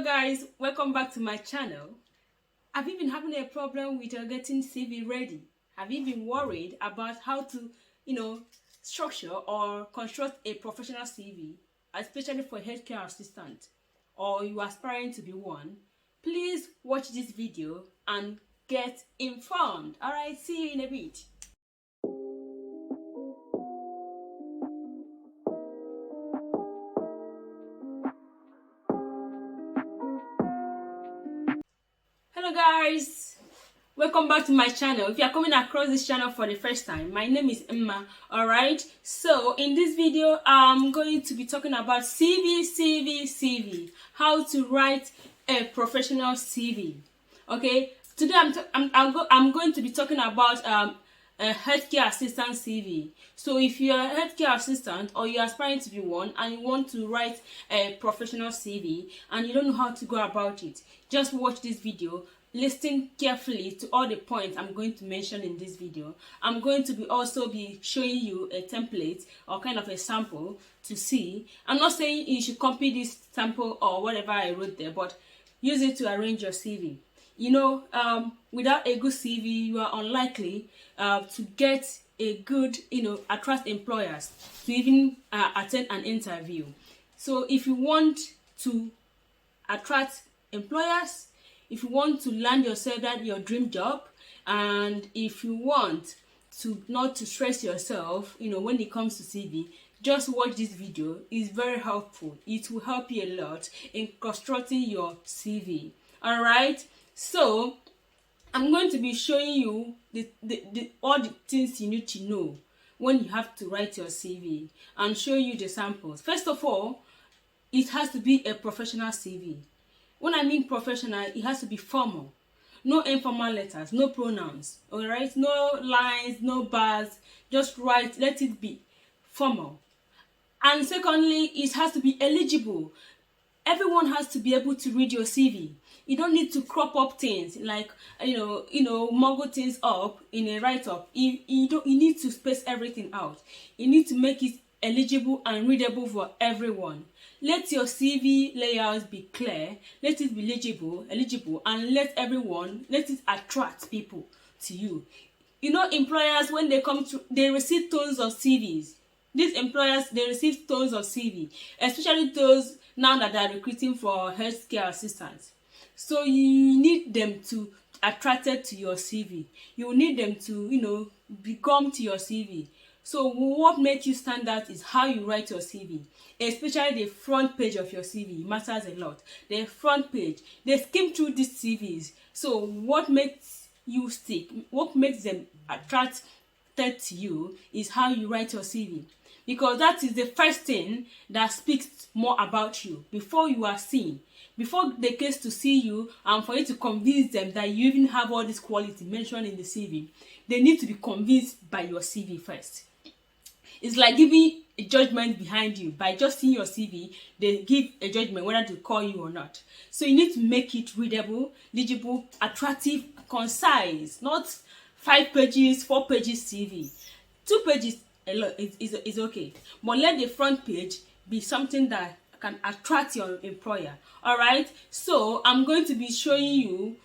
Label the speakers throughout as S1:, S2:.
S1: Hello guys, welcome back to my channel. Have you been having a problem with your getting CV ready? Have you been worried about how to, structure or construct a professional CV, especially for a healthcare assistant, or you are aspiring to be one? Please watch this video and get informed. Alright, see you in a bit. Hello guys, welcome back to my channel. If you are coming across this channel for the first time, my name is Emma. All right, so in this video I'm going to be talking about CV, how to write a professional CV. Okay, today I'm going to be talking about a healthcare assistant CV. So if you're a healthcare assistant or you're aspiring to be one and you want to write a professional CV and you don't know how to go about it, just watch this video. Listen carefully to all the points I'm going to mention in this video. I'm going to also be showing you a template or kind of a sample to see. I'm not saying you should copy this sample or whatever I wrote there, but use it to arrange your CV. Without a good CV, you are unlikely to get a good, attract employers to even attend an interview. So if you want to attract employers, if you want to land yourself that your dream job, and if you want to not to stress yourself, when it comes to CV, just watch this video. It's very helpful. It will help you a lot in constructing your CV. All right, so I'm going to be showing you all the things you need to know when you have to write your CV and show you the samples. First of all, it has to be a professional CV. When I mean professional, it has to be formal. No informal letters, no pronouns, all right? No lines, no bars. Just write, let it be formal. And secondly, it has to be eligible. Everyone has to be able to read your CV. You don't need to crop up things like muggle things up in a write-up. You need to space everything out. You need to make it eligible and readable for everyone. Let your CV layouts be clear, let it be eligible, and let it attract people to you. Employers, when they come to, they receive tons of CVs. These employers, they receive tons of CV, especially those now that they are recruiting for healthcare assistants. So you need them to attracted to your CV. You need them to, become to your CV. So what makes you stand out is how you write your CV, especially the front page of your CV matters a lot. The front page, they skim through these CVs. So what makes you stick, what makes them attracted to you is how you write your CV, because that is the first thing that speaks more about you before you are seen. Before they get to see you and for you to convince them that you even have all this quality mentioned in the CV, they need to be convinced by your CV first. It's like giving a judgment behind you. By just seeing your CV, they give a judgment whether to call you or not. So you need to make it readable, legible, attractive, concise, not 5 pages, 4 pages CV. 2 pages is okay, but let the front page be something that can attract your employer. All right, so I'm going to be saying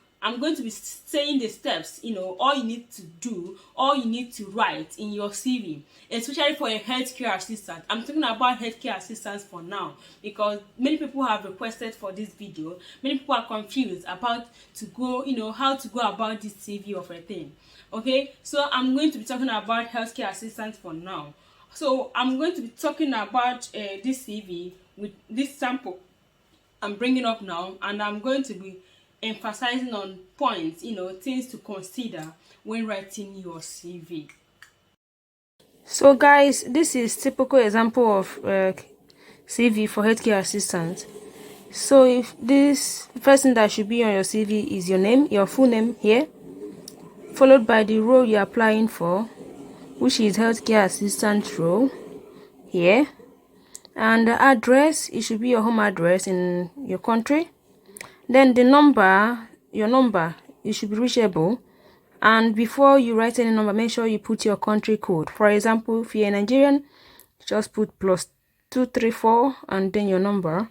S1: the steps, all you need to do, all you need to write in your CV, especially for a healthcare assistant. I'm talking about healthcare assistants for now because many people have requested for this video. Many people are confused about how to go about this CV of a thing. Okay, so I'm going to be talking about healthcare assistants for now. So I'm going to be talking about this CV with this sample I'm bringing up now, and I'm going to be emphasizing on points, things to consider when writing your CV. So guys, this is typical example of CV for healthcare assistant. So if this first thing that should be on your CV is your name, your full name here, followed by the role you're applying for, which is healthcare assistant role here, and the address, it should be your home address in your country. Then the number, your number, it should be reachable. And before you write any number, make sure you put your country code. For example, if you're a Nigerian, just put +234 and then your number.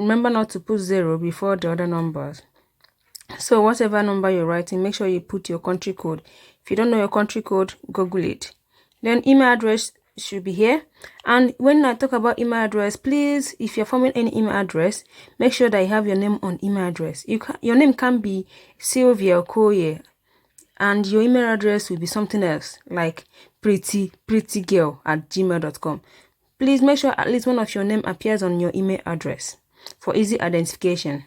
S1: remember not to put 0 before the other numbers. So whatever number you're writing, make sure you put your country code. If you don't know your country code, Google it. Then email address should be here. And when I talk about email address, please, if you're forming any email address, make sure that you have your name on email address. Your name can be Sylvia Okoye, and your email address will be something else, like prettygirl@gmail.com. Please make sure at least one of your name appears on your email address for easy identification.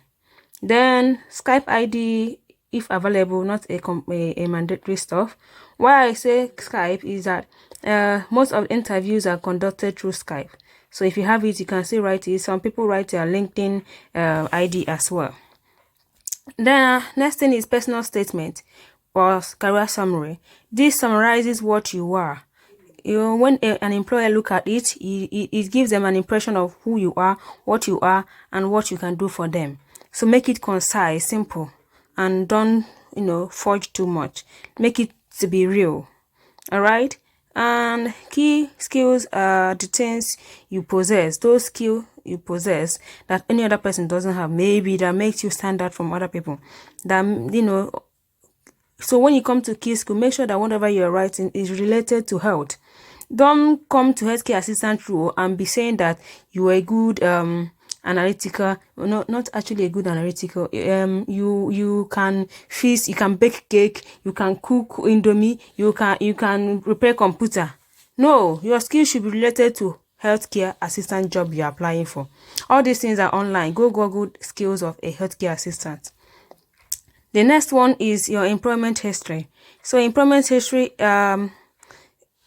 S1: Then Skype ID, if available, not a mandatory stuff. Why I say Skype is that most of the interviews are conducted through Skype. So if you have it, you can still write it. Some people write their LinkedIn ID as well. Then next thing is personal statement or career summary. This summarizes what you are. When an employer look at it, it gives them an impression of who you are, and what you can do for them. So make it concise, simple, and don't forge too much. Make it to be real. All right. And key skills are the things you possess. Those skills you possess that any other person doesn't have. Maybe that makes you stand out from other people. That So when you come to key skill, make sure that whatever you're writing is related to health. Don't come to healthcare assistant role and be saying that you are a good analytical. No, not actually a good analytical. You can feast, you can bake cake, you can cook indomie, you can repair computer. No, your skills should be related to healthcare assistant job you're applying for. All these things are online. Go Google skills of a healthcare assistant. The next one is your employment history. So employment history,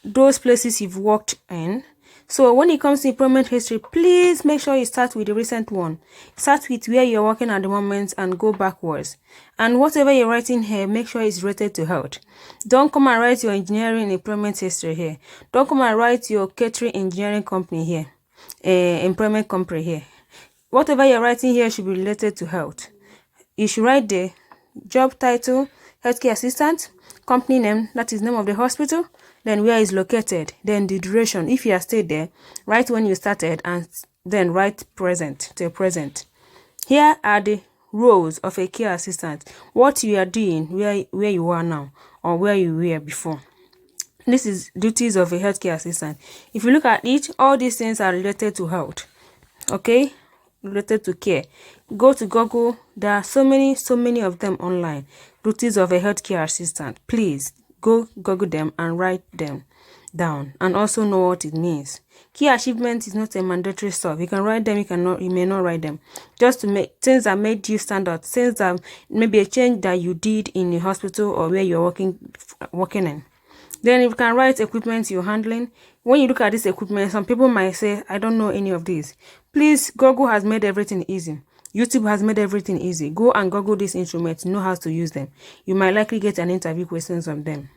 S1: those places you've worked in. So when it comes to employment history, please make sure you start with the recent one. Start with where you're working at the moment and go backwards. And whatever you're writing here, make sure it's related to health. Don't come and write your engineering employment history here. Don't come and write your catering engineering company here, employment company here. Whatever you're writing here should be related to health. You should write the job title, healthcare assistant, company name, that is name of the hospital, then where is located, then the duration. If you are stayed there, write when you started and then write present till present. Here are the roles of a care assistant. What you are doing, where you are now or where you were before. This is duties of a healthcare assistant. If you look at it, all these things are related to health. Okay? Related to care. Go to Google. There are so many of them online. Duties of a healthcare assistant. Please go Google them and write them down, and also know what it means. Key achievement is not a mandatory stuff. You can write them, you may not write them. Just to make things that made you stand out, things that maybe a change that you did in the hospital or where you're working in. Then you can write equipment you're handling. When you look at this equipment, some people might say, I don't know any of these. Please, Google has made everything easy. YouTube has made everything easy. Go and Google these instruments, know how to use them. You might likely get an interview questions on them.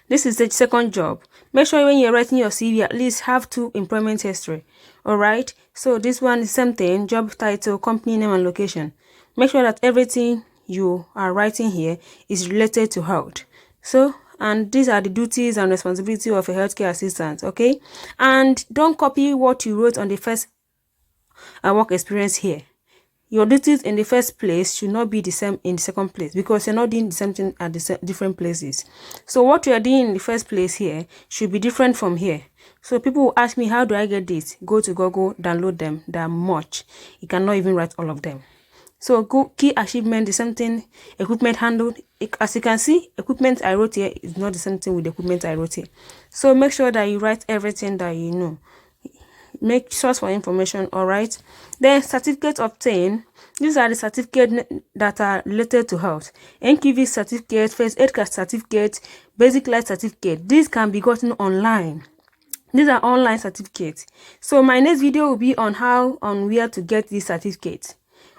S1: This is the second job. Make sure when you're writing your CV, at least have 2 employment history. Alright, so this one is same thing, job title, company name and location. Make sure that everything you are writing here is related to health. So, and these are the duties and responsibility of a healthcare assistant, okay? And don't copy what you wrote on the first work experience here. Your duties in the first place should not be the same in the second place, because you're not doing the same thing at the different places. So what you are doing in the first place here should be different from here. So people will ask me, how do I get this? Go to Google, download them. There are much. You cannot even write all of them. So key achievement, the same thing. Equipment handled. As you can see, equipment I wrote here is not the same thing with the equipment I wrote here. So make sure that you write everything that you know. Make source for information, alright? Then certificate obtained. These are the certificates that are related to health. NQV certificate, first aid certificate, basic life certificate. These can be gotten online. These are online certificates. So my next video will be on where to get these certificates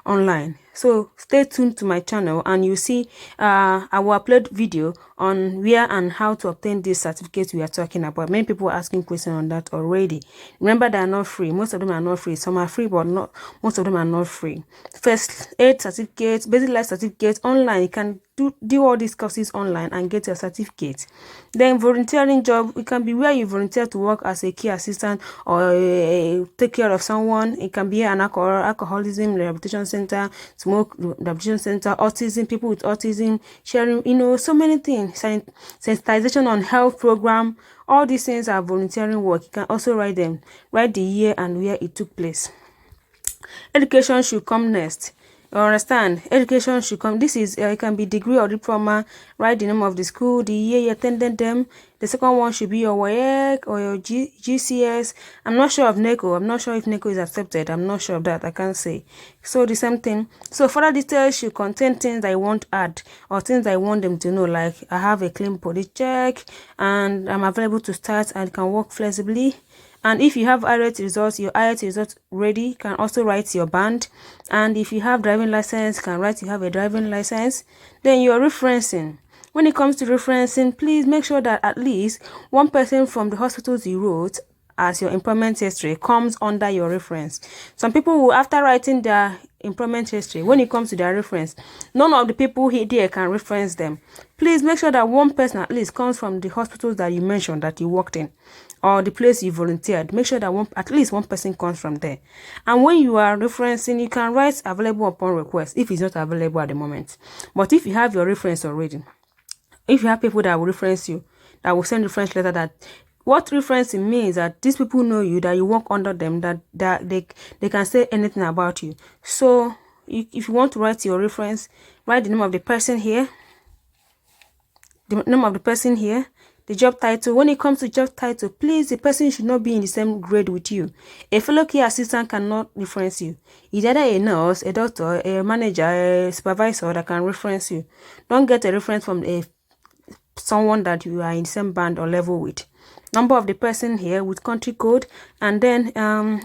S1: online. So stay tuned to my channel and you see I will upload video on where and how to obtain this certificate we are talking about. Many people are asking questions on that already. Remember, they are not free. Most of them are not free. Some are free, but not most of them are not free. First aid certificates, basic life certificates online. You can do all these courses online and get your certificate. Then volunteering job, it can be where you volunteer to work as a care assistant or take care of someone. It can be an alcoholism rehabilitation center, smoke rehabilitation center, autism, people with autism, sharing, so many things. Sensitization on health program. All these things are volunteering work. You can also write the year and where it took place. Education should come next. You understand? Education should come. This is it can be degree or diploma. Write the name of the school, the year you attended them. The second one should be your WAEC or your GCS. I'm not sure of NECO. I'm not sure if NECO is accepted. I'm not sure of that. I can't say. So the same thing. So further details should contain things I want to add or things I want them to know. Like I have a clean police check and I'm available to start and can work flexibly. And if you have IELTS results, your IELTS results ready, you can also write your band. And if you have driving license, you can write you have a driving license. Then you're referencing. When it comes to referencing, please make sure that at least one person from the hospitals you wrote as your employment history comes under your reference. Some people will, after writing their employment history, when it comes to their reference, none of the people here can reference them. Please make sure that one person at least comes from the hospitals that you mentioned that you worked in or the place you volunteered. Make sure that at least one person comes from there. And when you are referencing, you can write available upon request if it's not available at the moment. But if you have your reference already, if you have people that will reference you, that will send reference letter, that what referencing means that these people know you, that you work under them, that they can say anything about you. So if you want to write your reference, write the name of the person here, the job title. When it comes to job title, please, the person should not be in the same grade with you. A fellow care assistant cannot reference you. It's either a nurse, a doctor, a manager, a supervisor that can reference you. Don't get a reference from someone that you are in the same band or level with. Number of the person here with country code, and then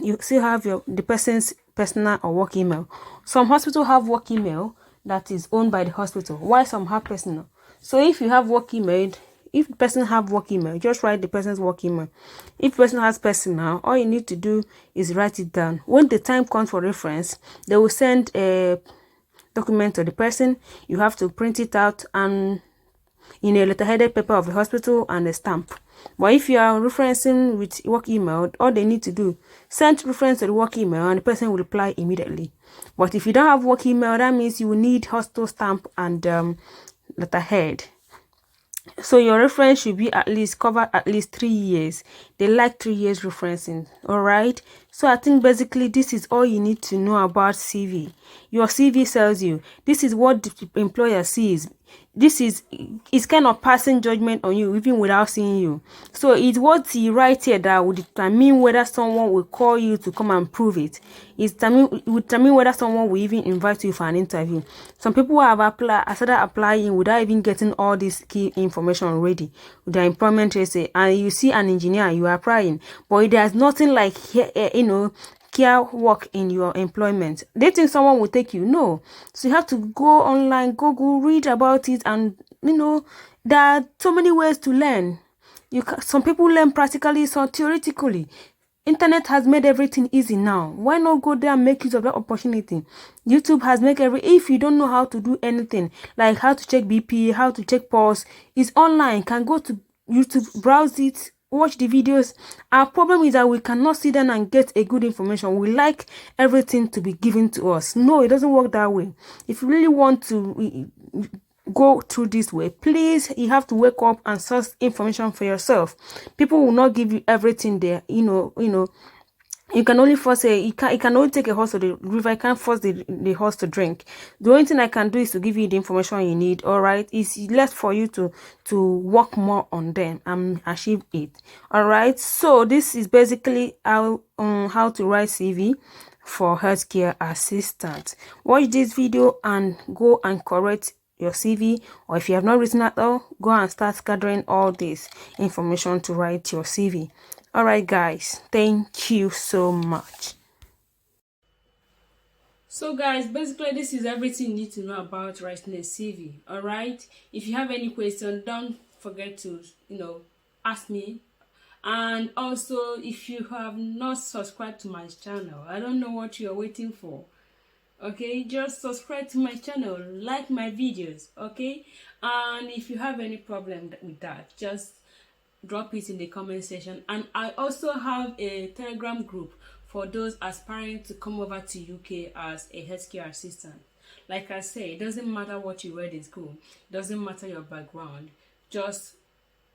S1: you still have the person's personal or work email. Some hospitals have work email that is owned by the hospital, while some have personal. So if you have work email, if the person have work email, just write the person's work email. If the person has personal, all you need to do is write it down. When the time comes for reference, they will send a document to the person. You have to print it out and in a letterheaded paper of the hospital and a stamp. But if you are referencing with work email, all they need to do, send reference to the work email and the person will reply immediately. But if you don't have work email, that means you will need hospital stamp and letterhead. So your reference should be at least cover at least 3 years. They like 3 years referencing. All right. So I think basically this is all you need to know about CV. Your CV tells you this is what the employer sees. This is kind of passing judgment on you even without seeing you. So it's what you write here that will determine whether someone will call you to come and prove it. It will determine whether someone will even invite you for an interview. Some people have started applying without even getting all this key information ready with their employment essay, and you see an engineer, you are applying, but there's nothing like care work in your employment. They think someone will take you. No. So you have to go online, Google, read about it, and there are so many ways to learn. Some people learn practically, some theoretically. Internet has made everything easy now. Why not go there and make use of that opportunity? YouTube has made if you don't know how to do anything, like how to check BP, how to check pulse, it's online. You can go to YouTube, browse it, watch the videos. Our problem is that we cannot sit down and get a good information. We like everything to be given to us. No, it doesn't work that way. If you really want to go through this way, please, you have to wake up and source information for yourself. People will not give you everything there. You can only force you can only take a horse to the river. I can't force the horse to drink. The only thing I can do is to give you the information you need. All right, it's left for you to work more on them and achieve it. All right, so this is basically how to write CV for healthcare assistant. Watch this video and go and correct your CV, or if you have not written at all, go and start gathering all this information to write your CV. All right, guys, thank you so much. So guys, basically this is everything you need to know about writing a CV. All right, if you have any question, don't forget to ask me. And also, if you have not subscribed to my channel, I don't know what you're waiting for. Okay, just subscribe to my channel, like my videos. Okay, and if you have any problem with that, just drop it in the comment section. And I also have a Telegram group for those aspiring to come over to UK as a healthcare assistant. Like I say, it doesn't matter what you read in school, it doesn't matter your background, just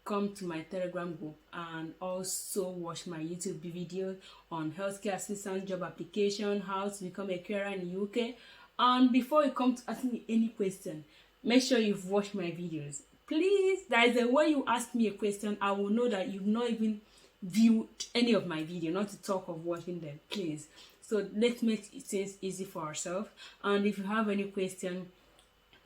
S1: come to my Telegram group and also watch my YouTube videos on healthcare assistant job application, how to become a carer in the UK. And before you come to ask me any question, make sure you've watched my videos. Please, there is a way you ask me a question, I will know that you've not even viewed any of my video, not to talk of watching them. Please, so let's make things easy for ourselves. And if you have any question,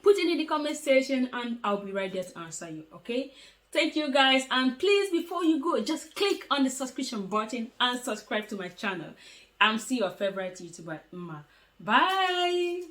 S1: put it in the comment section and I'll be right there to answer you. Okay, thank you guys, and please, before you go, just click on the subscription button and subscribe to my channel. I'm still your favorite YouTuber, Mma. Bye.